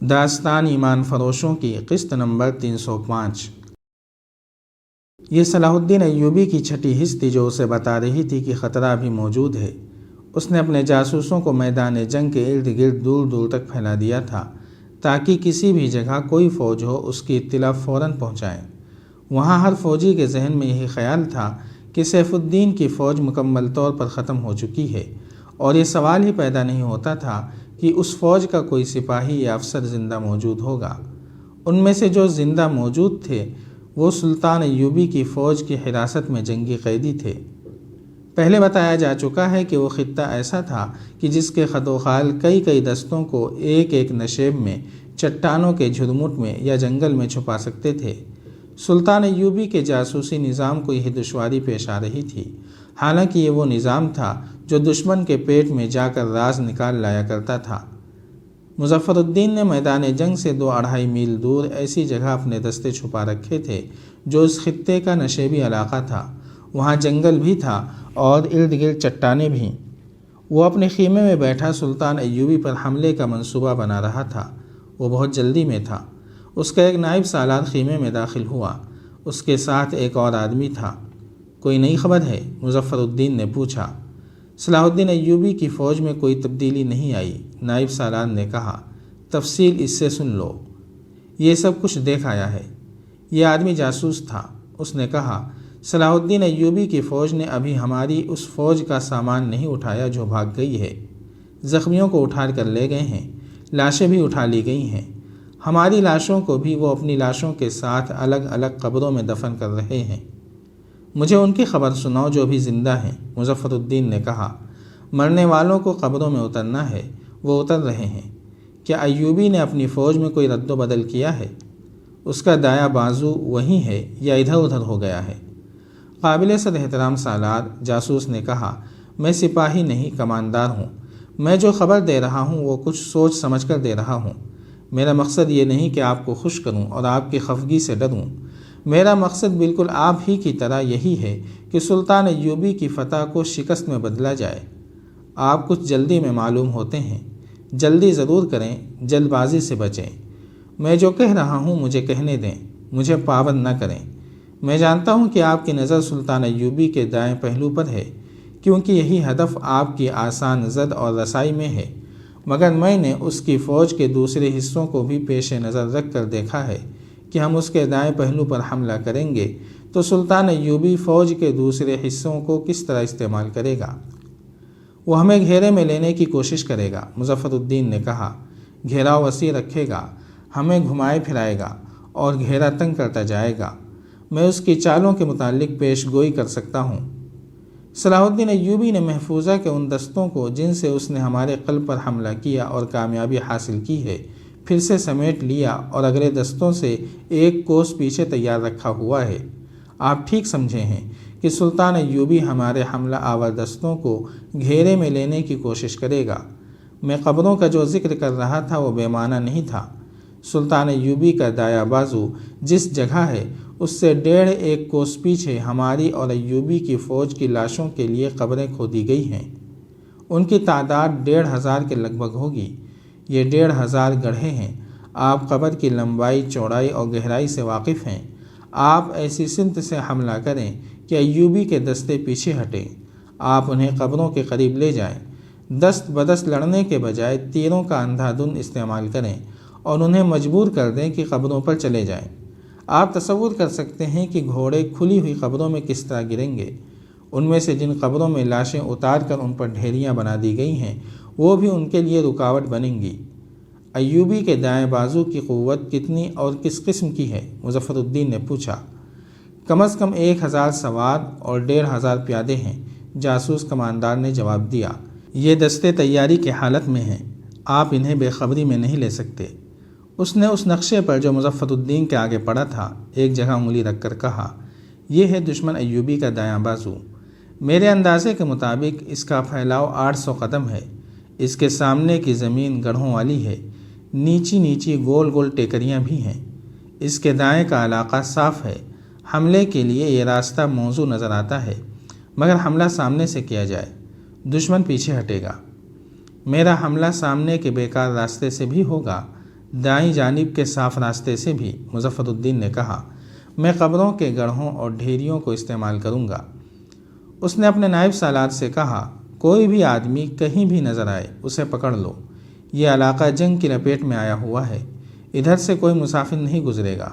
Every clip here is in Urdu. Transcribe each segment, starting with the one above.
داستان ایمان فروشوں کی قسط نمبر 305۔ یہ صلاح الدین ایوبی کی چھٹی حص تھی جو اسے بتا رہی تھی کہ خطرہ بھی موجود ہے۔ اس نے اپنے جاسوسوں کو میدان جنگ کے ارد گرد دور دور تک پھیلا دیا تھا تاکہ کسی بھی جگہ کوئی فوج ہو اس کی اطلاع فوراً پہنچائیں۔ وہاں ہر فوجی کے ذہن میں یہی خیال تھا کہ سیف الدین کی فوج مکمل طور پر ختم ہو چکی ہے، اور یہ سوال ہی پیدا نہیں ہوتا تھا کہ اس فوج کا کوئی سپاہی یا افسر زندہ موجود ہوگا۔ ان میں سے جو زندہ موجود تھے وہ سلطان ایوبی کی فوج کی حراست میں جنگی قیدی تھے۔ پہلے بتایا جا چکا ہے کہ وہ خطہ ایسا تھا کہ جس کے خد و خال کئی دستوں کو ایک ایک نشیب میں چٹانوں کے جھرمٹ میں یا جنگل میں چھپا سکتے تھے۔ سلطان ایوبی کے جاسوسی نظام کو یہ دشواری پیش آ رہی تھی، حالانکہ یہ وہ نظام تھا جو دشمن کے پیٹ میں جا کر راز نکال لایا کرتا تھا۔ مظفر الدین نے میدان جنگ سے 2-2.5 میل دور ایسی جگہ اپنے دستے چھپا رکھے تھے جو اس خطے کا نشیبی علاقہ تھا۔ وہاں جنگل بھی تھا اور ارد گرد چٹانیں بھی۔ وہ اپنے خیمے میں بیٹھا سلطان ایوبی پر حملے کا منصوبہ بنا رہا تھا۔ وہ بہت جلدی میں تھا۔ اس کا ایک نائب سالار خیمے میں داخل ہوا۔ اس کے ساتھ ایک اور آدمی تھا۔ کوئی نئی خبر ہے؟ مظفر الدین نے پوچھا۔ صلاح الدین ایوبی کی فوج میں کوئی تبدیلی نہیں آئی، نائب سالار نے کہا۔ تفصیل اس سے سن لو۔ یہ سب کچھ دیکھ آیا ہے۔ یہ آدمی جاسوس تھا۔ اس نے کہا، صلاح الدین ایوبی کی فوج نے ابھی ہماری اس فوج کا سامان نہیں اٹھایا جو بھاگ گئی ہے۔ زخمیوں کو اٹھا کر لے گئے ہیں، لاشیں بھی اٹھا لی گئی ہیں۔ ہماری لاشوں کو بھی وہ اپنی لاشوں کے ساتھ الگ الگ قبروں میں دفن کر رہے ہیں۔ مجھے ان کی خبر سناؤ جو بھی زندہ ہیں، مظفر الدین نے کہا۔ مرنے والوں کو قبروں میں اترنا ہے، وہ اتر رہے ہیں۔ کیا ایوبی نے اپنی فوج میں کوئی رد و بدل کیا ہے؟ اس کا دایاں بازو وہی ہے یا ادھر ادھر ہو گیا ہے؟ قابل صد احترام سالار، جاسوس نے کہا، میں سپاہی نہیں کماندار ہوں۔ میں جو خبر دے رہا ہوں وہ کچھ سوچ سمجھ کر دے رہا ہوں۔ میرا مقصد یہ نہیں کہ آپ کو خوش کروں اور آپ کی خفگی سے ڈروں۔ میرا مقصد بالکل آپ ہی کی طرح یہی ہے کہ سلطان ایوبی کی فتح کو شکست میں بدلا جائے۔ آپ کچھ جلدی میں معلوم ہوتے ہیں۔ جلدی ضرور کریں، جلد بازی سے بچیں۔ میں جو کہہ رہا ہوں مجھے کہنے دیں، مجھے پابند نہ کریں۔ میں جانتا ہوں کہ آپ کی نظر سلطان ایوبی کے دائیں پہلو پر ہے، کیونکہ یہی ہدف آپ کی آسان زد اور رسائی میں ہے، مگر میں نے اس کی فوج کے دوسرے حصوں کو بھی پیش نظر رکھ کر دیکھا ہے کہ ہم اس کے دائیں پہلو پر حملہ کریں گے تو سلطان ایوبی فوج کے دوسرے حصوں کو کس طرح استعمال کرے گا؟ وہ ہمیں گھیرے میں لینے کی کوشش کرے گا، مظفر الدین نے کہا۔ گھیراؤ وسیع رکھے گا، ہمیں گھمائے پھرائے گا اور گھیرا تنگ کرتا جائے گا۔ میں اس کی چالوں کے متعلق پیش گوئی کر سکتا ہوں۔ صلاح الدین ایوبی نے محفوظہ کے ان دستوں کو جن سے اس نے ہمارے قلب پر حملہ کیا اور کامیابی حاصل کی ہے پھر سے سمیٹ لیا اور اگلے دستوں سے ایک کوس پیچھے تیار رکھا ہوا ہے۔ آپ ٹھیک سمجھے ہیں کہ سلطان ایوبی ہمارے حملہ آور دستوں کو گھیرے میں لینے کی کوشش کرے گا۔ میں قبروں کا جو ذکر کر رہا تھا وہ بے معنی نہیں تھا۔ سلطان ایوبی کا دایاں بازو جس جگہ ہے اس سے 1.5 کوس پیچھے ہماری اور ایوبی کی فوج کی لاشوں کے لیے قبریں کھودی گئی ہیں۔ ان کی تعداد 1,500 کے لگ بھگ ہوگی۔ یہ 1,500 گڑھے ہیں۔ آپ قبر کی لمبائی، چوڑائی اور گہرائی سے واقف ہیں۔ آپ ایسی سمت سے حملہ کریں کہ ایوبی کے دستے پیچھے ہٹیں۔ آپ انہیں قبروں کے قریب لے جائیں۔ دست بدست لڑنے کے بجائے تیروں کا اندھا دھند استعمال کریں اور انہیں مجبور کر دیں کہ قبروں پر چلے جائیں۔ آپ تصور کر سکتے ہیں کہ گھوڑے کھلی ہوئی قبروں میں کس طرح گریں گے۔ ان میں سے جن قبروں میں لاشیں اتار کر ان پر ڈھیریاں بنا دی گئی ہیں وہ بھی ان کے لیے رکاوٹ بنیں گی۔ ایوبی کے دائیں بازو کی قوت کتنی اور کس قسم کی ہے؟ مظفر الدین نے پوچھا۔ کم از کم 1,000 سوار اور 1,500 پیادے ہیں، جاسوس کماندار نے جواب دیا۔ یہ دستے تیاری کی حالت میں ہیں، آپ انہیں بے خبری میں نہیں لے سکتے۔ اس نے اس نقشے پر جو مظفر الدین کے آگے پڑا تھا ایک جگہ انگلی رکھ کر کہا، یہ ہے دشمن ایوبی کا دایاں بازو۔ میرے اندازے کے مطابق اس کا پھیلاؤ 800 قدم ہے۔ اس کے سامنے کی زمین گڑھوں والی ہے، نیچی گول گول ٹیکریاں بھی ہیں۔ اس کے دائیں کا علاقہ صاف ہے۔ حملے کے لیے یہ راستہ موزوں نظر آتا ہے، مگر حملہ سامنے سے کیا جائے، دشمن پیچھے ہٹے گا۔ میرا حملہ سامنے کے بیکار راستے سے بھی ہوگا، دائیں جانب کے صاف راستے سے بھی مظفر الدین نے کہا، میں قبروں کے گڑھوں اور ڈھیریوں کو استعمال کروں گا۔ اس نے اپنے نائب سالار سے کہا، کوئی بھی آدمی کہیں بھی نظر آئے اسے پکڑ لو، یہ علاقہ جنگ کی لپیٹ میں آیا ہوا ہے، ادھر سے کوئی مسافر نہیں گزرے گا،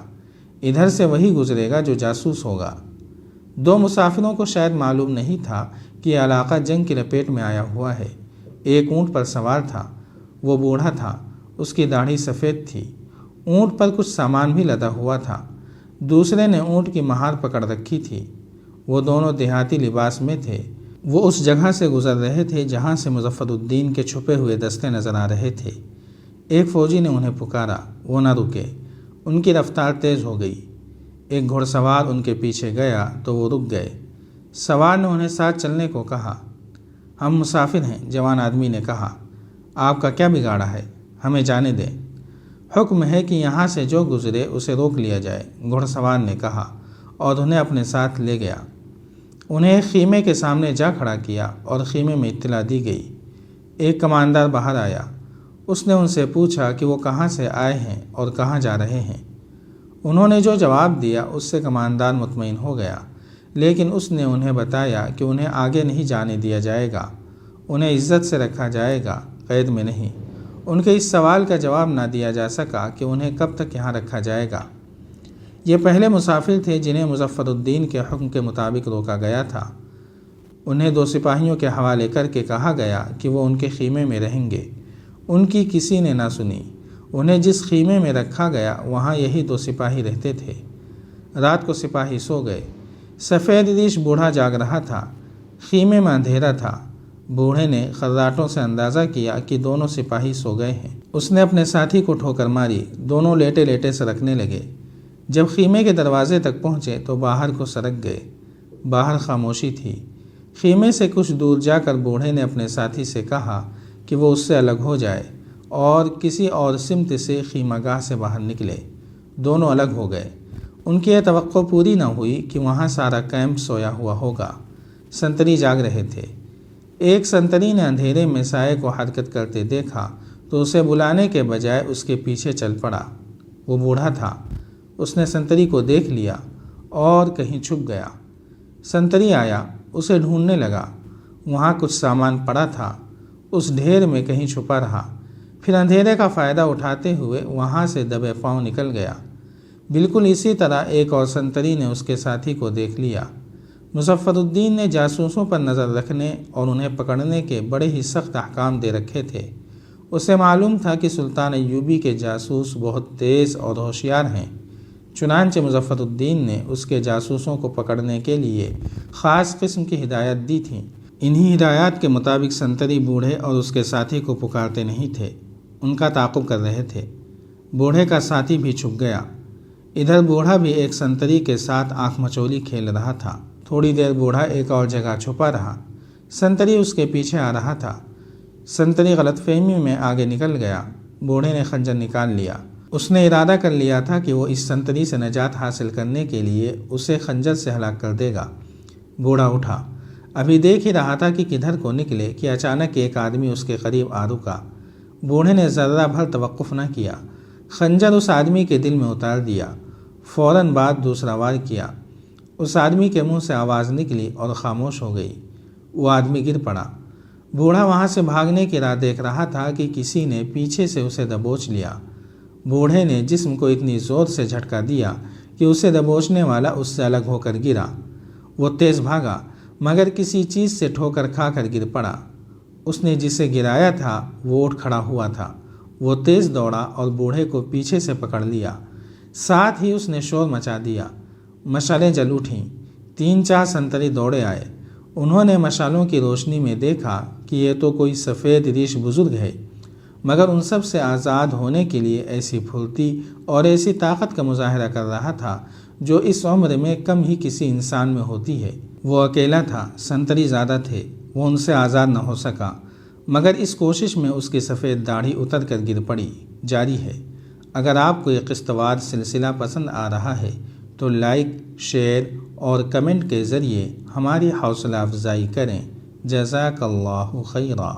ادھر سے وہی گزرے گا جو جاسوس ہوگا۔ دو مسافروں کو شاید معلوم نہیں تھا کہ یہ علاقہ جنگ کی لپیٹ میں آیا ہوا ہے۔ ایک اونٹ پر سوار تھا، وہ بوڑھا تھا، اس کی داڑھی سفید تھی، اونٹ پر کچھ سامان بھی لدا ہوا تھا، دوسرے نے اونٹ کی مہار پکڑ رکھی تھی۔ وہ دونوں دیہاتی لباس میں تھے۔ وہ اس جگہ سے گزر رہے تھے جہاں سے مظفر الدین کے چھپے ہوئے دستے نظر آ رہے تھے۔ ایک فوجی نے انہیں پکارا، وہ نہ رکے، ان کی رفتار تیز ہو گئی۔ ایک گھڑ سوار ان کے پیچھے گیا تو وہ رک گئے۔ سوار نے انہیں ساتھ چلنے کو کہا۔ ہم مسافر ہیں، جوان آدمی نے کہا، آپ کا کیا بگاڑا ہے، ہمیں جانے دیں۔ حکم ہے کہ یہاں سے جو گزرے اسے روک لیا جائے، گھڑ سوار نے کہا، اور انہیں اپنے ساتھ لے گیا۔ انہیں ایک خیمے کے سامنے جا کھڑا کیا اور خیمے میں اطلاع دی گئی۔ ایک کماندار باہر آیا۔ اس نے ان سے پوچھا کہ وہ کہاں سے آئے ہیں اور کہاں جا رہے ہیں۔ انہوں نے جو جواب دیا اس سے کماندار مطمئن ہو گیا، لیکن اس نے انہیں بتایا کہ انہیں آگے نہیں جانے دیا جائے گا، انہیں عزت سے رکھا جائے گا، قید میں نہیں۔ ان کے اس سوال کا جواب نہ دیا جا سکا کہ انہیں کب تک یہاں رکھا جائے گا۔ یہ پہلے مسافر تھے جنہیں مظفر الدین کے حکم کے مطابق روکا گیا تھا۔ انہیں دو سپاہیوں کے حوالے کر کے کہا گیا کہ وہ ان کے خیمے میں رہیں گے۔ ان کی کسی نے نہ سنی۔ انہیں جس خیمے میں رکھا گیا وہاں یہی دو سپاہی رہتے تھے۔ رات کو سپاہی سو گئے۔ سفید ریش بوڑھا جاگ رہا تھا۔ خیمے میں اندھیرا تھا۔ بوڑھے نے خراٹوں سے اندازہ کیا کہ دونوں سپاہی سو گئے ہیں۔ اس نے اپنے ساتھی کو ٹھوکر ماری، دونوں لیٹے لیٹے سرکنے لگے۔ جب خیمے کے دروازے تک پہنچے تو باہر کو سرک گئے۔ باہر خاموشی تھی۔ خیمے سے کچھ دور جا کر بوڑھے نے اپنے ساتھی سے کہا کہ وہ اس سے الگ ہو جائے اور کسی اور سمت سے خیمہ گاہ سے باہر نکلے۔ دونوں الگ ہو گئے۔ ان کی یہ توقع پوری نہ ہوئی کہ وہاں سارا کیمپ سویا ہوا ہوگا۔ سنتری جاگ رہے تھے۔ ایک سنتری نے اندھیرے میں سائے کو حرکت کرتے دیکھا تو اسے بلانے کے بجائے اس کے پیچھے چل پڑا۔ وہ بوڑھا تھا۔ اس نے سنتری کو دیکھ لیا اور کہیں چھپ گیا۔ سنتری آیا، اسے ڈھونڈنے لگا۔ وہاں کچھ سامان پڑا تھا، اس ڈھیر میں کہیں چھپا رہا، پھر اندھیرے کا فائدہ اٹھاتے ہوئے وہاں سے دبے پاؤں نکل گیا۔ بالکل اسی طرح ایک اور سنتری نے اس کے ساتھی کو دیکھ لیا۔ مظفر الدین نے جاسوسوں پر نظر رکھنے اور انہیں پکڑنے کے بڑے ہی سخت احکام دے رکھے تھے۔ اسے معلوم تھا کہ سلطان ایوبی کے جاسوس بہت تیز اور ہوشیار ہیں۔ چنانچہ مظفر الدین نے اس کے جاسوسوں کو پکڑنے کے لیے خاص قسم کی ہدایت دی تھی۔ انہی ہدایات کے مطابق سنتری بوڑھے اور اس کے ساتھی کو پکارتے نہیں تھے، ان کا تعاقب کر رہے تھے۔ بوڑھے کا ساتھی بھی چھپ گیا۔ ادھر بوڑھا بھی ایک سنتری کے ساتھ آنکھ مچولی کھیل رہا تھا۔ تھوڑی دیر بوڑھا ایک اور جگہ چھپا رہا۔ سنتری اس کے پیچھے آ رہا تھا۔ سنتری غلط فہمی میں آگے نکل گیا۔ بوڑھے نے خنجر نکال لیا۔ اس نے ارادہ کر لیا تھا کہ وہ اس سنتری سے نجات حاصل کرنے کے لیے اسے خنجر سے ہلاک کر دے گا۔ بوڑھا اٹھا، ابھی دیکھ ہی رہا تھا کہ کدھر کو نکلے کہ اچانک ایک آدمی اس کے قریب آ رکا۔ بوڑھے نے ذرہ بھر توقف نہ کیا، خنجر اس آدمی کے دل میں اتار دیا۔ فوراً بعد دوسرا وار کیا۔ اس آدمی کے منہ سے آواز نکلی اور خاموش ہو گئی۔ وہ آدمی گر پڑا۔ بوڑھا وہاں سے بھاگنے کی راہ دیکھ رہا تھا کہ کسی نے پیچھے سے اسے دبوچ لیا۔ بوڑھے نے جسم کو اتنی زور سے جھٹکا دیا کہ اسے دبوچنے والا اس سے الگ ہو کر گرا۔ وہ تیز بھاگا مگر کسی چیز سے ٹھوکر کھا کر گر پڑا۔ اس نے جسے گرایا تھا وہ اٹھ کھڑا ہوا تھا۔ وہ تیز دوڑا اور بوڑھے کو پیچھے سے پکڑ لیا۔ ساتھ ہی اس نے شور مچا دیا۔ مشالیں جل اٹھیں۔ 3-4 سنتری دوڑے آئے۔ انہوں نے مشالوں کی روشنی میں دیکھا کہ یہ تو کوئی سفید ریش بزرگ ہے، مگر ان سب سے آزاد ہونے کے لیے ایسی پھرتی اور ایسی طاقت کا مظاہرہ کر رہا تھا جو اس عمر میں کم ہی کسی انسان میں ہوتی ہے۔ وہ اکیلا تھا، سنتری زیادہ تھے، وہ ان سے آزاد نہ ہو سکا، مگر اس کوشش میں اس کی سفید داڑھی اتر کر گر پڑی۔ جاری ہے۔ اگر آپ کو یہ قسط وار سلسلہ پسند آ رہا ہے تو لائک، شیئر اور کمنٹ کے ذریعے ہماری حوصلہ افزائی کریں۔ جزاک اللہ خیرا۔